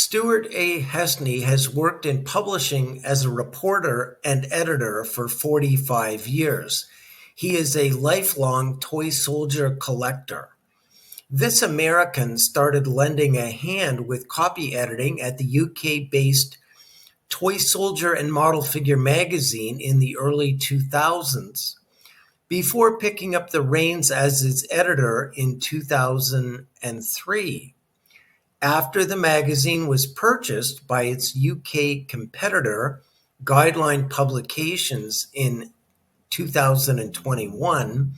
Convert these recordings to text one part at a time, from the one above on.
Stuart A. Hessney has worked in publishing as a reporter and editor for 45 years. He is a lifelong toy soldier collector. This American started lending a hand with copy editing at the UK-based Toy Soldier and Model Figure magazine in the early 2000s, before picking up the reins as its editor in 2003. After the magazine was purchased by its UK competitor, Guideline Publications, in 2021,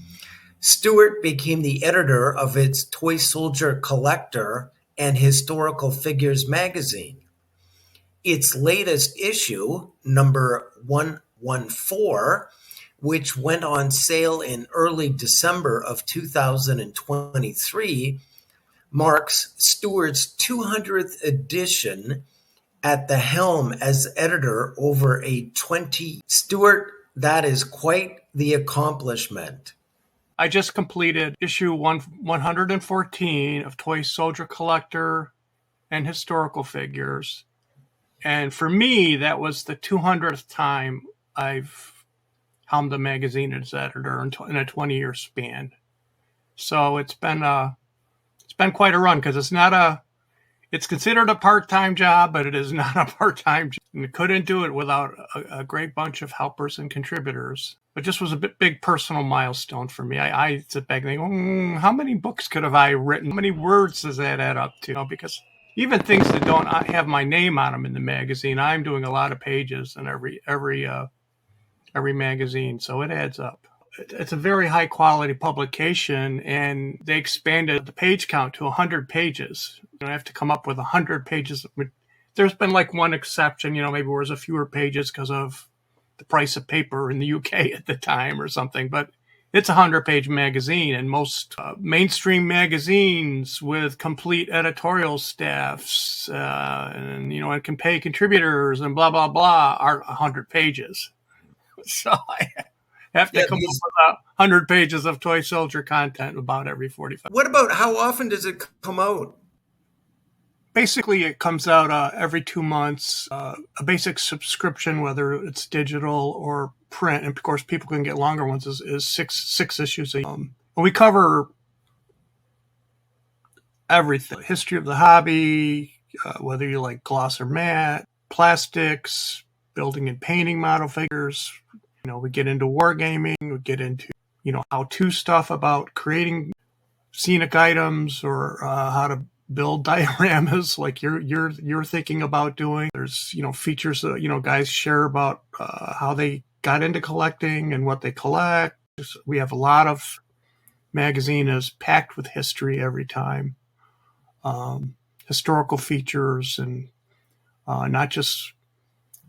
Stuart became the editor of its Toy Soldier Collector and Historical Figures magazine. Its latest issue, number 114, which went on sale in early December of 2023, marks Stuart's 200th edition at the helm as editor over a 20. Stuart, that is quite the accomplishment. I just completed issue 114 of Toy Soldier Collector and Historical Figures. And for me, that was the 200th time I've helmed a magazine as editor in a 20-year span. So it's been quite a run, because it's considered a part-time job, but it is not a part-time job. And I couldn't do it without a great bunch of helpers and contributors. But just was a big personal milestone for me. I sit back and think, how many books could have I written? How many words does that add up to? Because even things that don't have my name on them in the magazine, I'm doing a lot of pages in every magazine, so it adds up. It's a very high quality publication, and they expanded the page count to 100 pages. I have to come up with 100 pages. There's been like one exception, maybe where there's a fewer pages because of the price of paper in the UK at the time or something, but it's a 100-page magazine, and most mainstream magazines with complete editorial staffs and can pay contributors and blah, blah, blah are 100 pages. So I have to come up with 100 pages of Toy Soldier content about every 45. What about how often does it come out? Basically, it comes out every 2 months, a basic subscription, whether it's digital or print. And of course, people can get longer ones, is six issues. We cover everything. History of the hobby, whether you like gloss or matte, plastics, building and painting model figures. We get into wargaming, we get into, how-to stuff about creating scenic items, or how to build dioramas like you're thinking about doing. There's, features that, guys share about how they got into collecting and what they collect. We have a lot of magazine is packed with history every time. Historical features, and not just,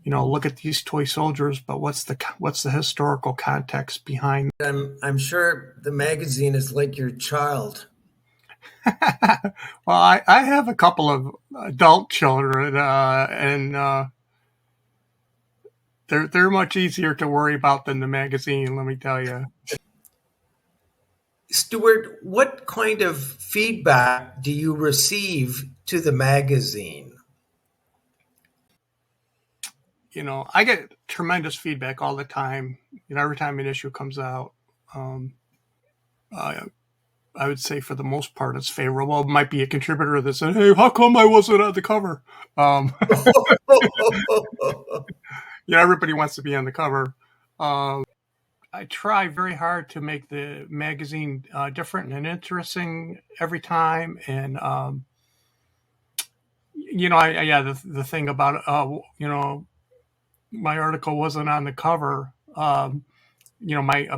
look at these toy soldiers, but what's the historical context behind them. I'm sure the magazine is like your child. Well, I have a couple of adult children, and they're much easier to worry about than the magazine, let me tell you. Stuart, what kind of feedback do you receive to the magazine? I get tremendous feedback all the time. Every time an issue comes out, I would say for the most part it's favorable. It might be a contributor that said, "Hey, how come I wasn't on the cover?" Everybody wants to be on the cover. I try very hard to make the magazine different and interesting every time. And the thing about my article wasn't on the cover. A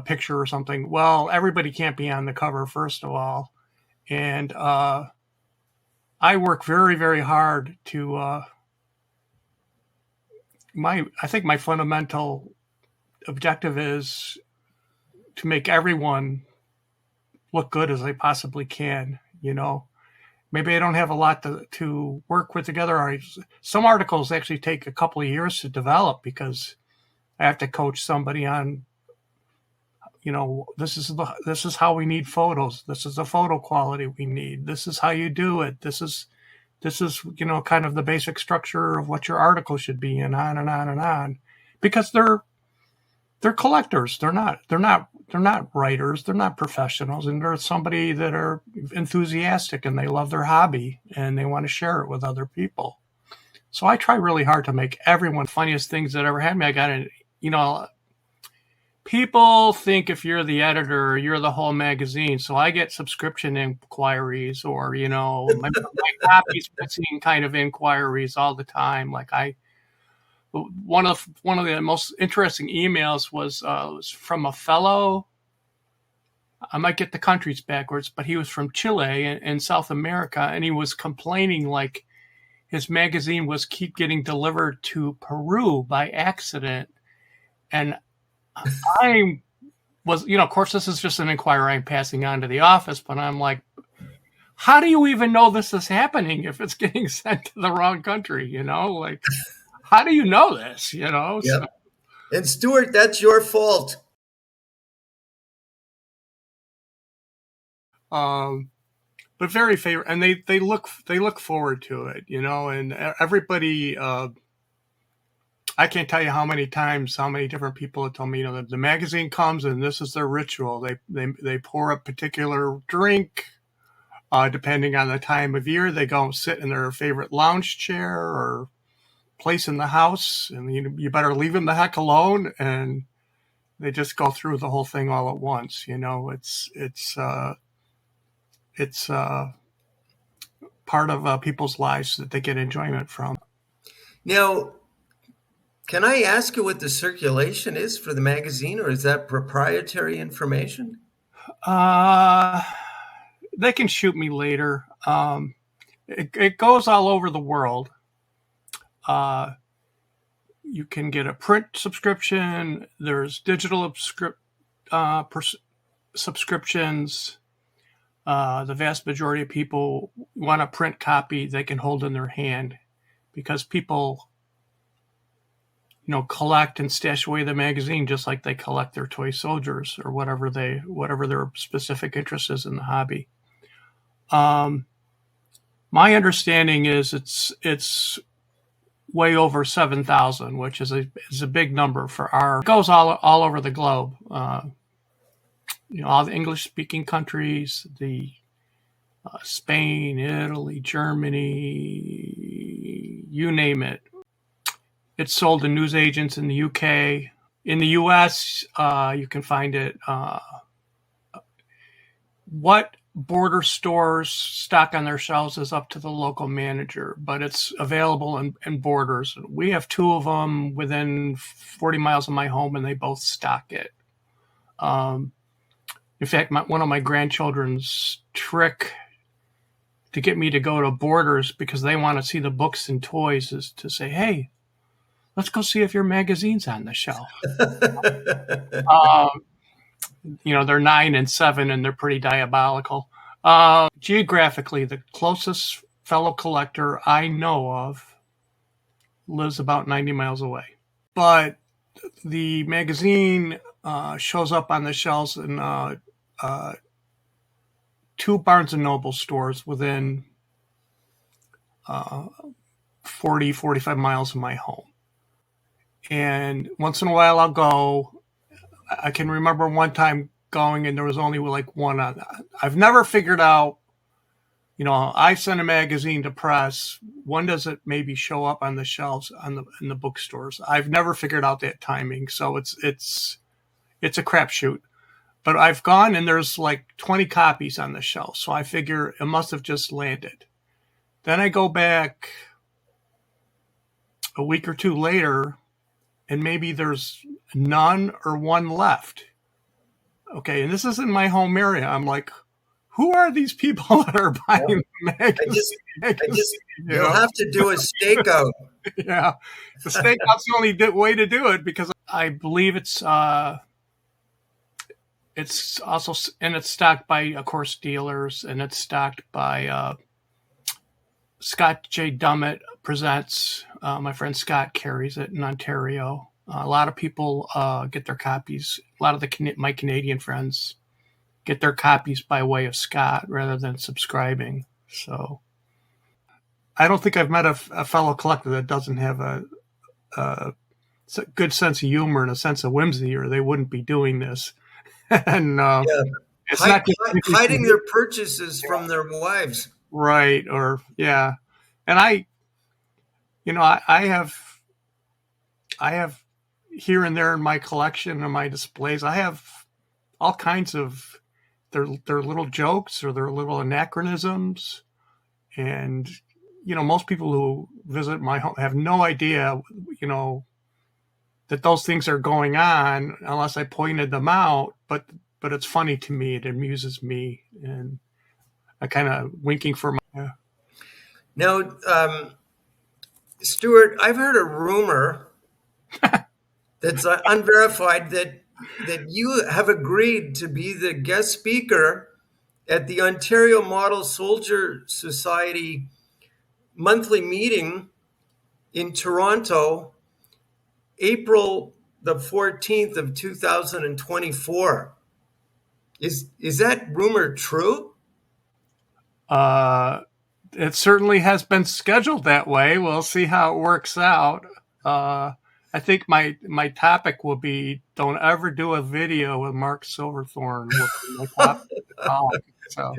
picture or something. Well, everybody can't be on the cover, first of all. And I work very, very hard to, I think my fundamental objective is to make everyone look good as they possibly can. Maybe I don't have a lot to work with together. Some articles actually take a couple of years to develop, because I have to coach somebody on, this is how we need photos. This is the photo quality we need. This is how you do it. This is This is, kind of the basic structure of what your article should be, and on and on and on, because they're collectors. They're not writers. They're not professionals, and they're somebody that are enthusiastic and they love their hobby and they want to share it with other people. So I try really hard to make everyone funniest things that ever had me. I got it. People think if you're the editor, you're the whole magazine. So I get subscription inquiries, or my copy's missing kind of inquiries all the time. Like one of the most interesting emails was from a fellow. I might get the countries backwards, but he was from Chile in South America, and he was complaining like his magazine was keep getting delivered to Peru by accident. And I was, of course, this is just an inquiry I'm passing on to the office, but I'm like, how do you even know this is happening if it's getting sent to the wrong country? Like, how do you know this? Yep. So, and Stuart, that's your fault. But very favorite, and they look forward to it, and everybody. I can't tell you how many times, how many different people have told me, that the magazine comes and this is their ritual. They pour a particular drink, depending on the time of year. They go sit in their favorite lounge chair or place in the house, and you better leave them the heck alone. And they just go through the whole thing all at once. It's part of people's lives that they get enjoyment from. Now, can I ask you what the circulation is for the magazine, or is that proprietary information? They can shoot me later. It goes all over the world. You can get a print subscription. There's digital subscriptions. The vast majority of people want a print copy they can hold in their hand, because people, collect and stash away the magazine just like they collect their toy soldiers or whatever their specific interest is in the hobby. My understanding is it's way over 7,000, which is a big number for it goes all over the globe. All the English-speaking countries, the Spain, Italy, Germany, you name it. It's sold to newsagents in the UK. In the US, you can find it. What border stores stock on their shelves is up to the local manager, but it's available in Borders. We have two of them within 40 miles of my home, and they both stock it. In fact, one of my grandchildren's trick to get me to go to Borders, because they want to see the books and toys, is to say, hey, let's go see if your magazine's on the shelf. They're 9 and 7, and they're pretty diabolical. Geographically, the closest fellow collector I know of lives about 90 miles away. But the magazine shows up on the shelves in 2 Barnes & Noble stores within 40, 45 miles of my home. And once in a while I'll go. I can remember one time going and there was only like one on that. I've never figured out, I send a magazine to press. When does it maybe show up on the shelves in the bookstores? I've never figured out that timing. So it's a crapshoot. But I've gone and there's like 20 copies on the shelf. So I figure it must have just landed. Then I go back a week or two later, and maybe there's none or one left. Okay, and this is in my home area. I'm like, who are these people that are buying magazines? You'll have to do a stakeout. Yeah, the stakeout's the only way to do it, because I believe it's also, and it's stocked by, of course, dealers, and it's stocked by Scott J. Dummett Presents. My friend Scott carries it in Ontario. A lot of people get their copies. A lot of my Canadian friends get their copies by way of Scott rather than subscribing. So I don't think I've met a fellow collector that doesn't have a good sense of humor and a sense of whimsy, or they wouldn't be doing this. And Yeah. it's not just Hiding their purchases from their wives. right, or yeah. And I have here and there in my collection and my displays, I have all kinds of their little jokes or their little anachronisms. And, most people who visit my home have no idea, that those things are going on unless I pointed them out. But it's funny to me. It amuses me. And I kind of winking for my. Yeah. Now, Stuart, I've heard a rumor that's unverified that you have agreed to be the guest speaker at the Ontario Model Soldier Society monthly meeting in Toronto, April the 14th of 2024. Is that rumor true? It certainly has been scheduled that way. We'll see how it works out. I think my topic will be "Don't ever do a video with Mark Silverthorn." Will be my topic. So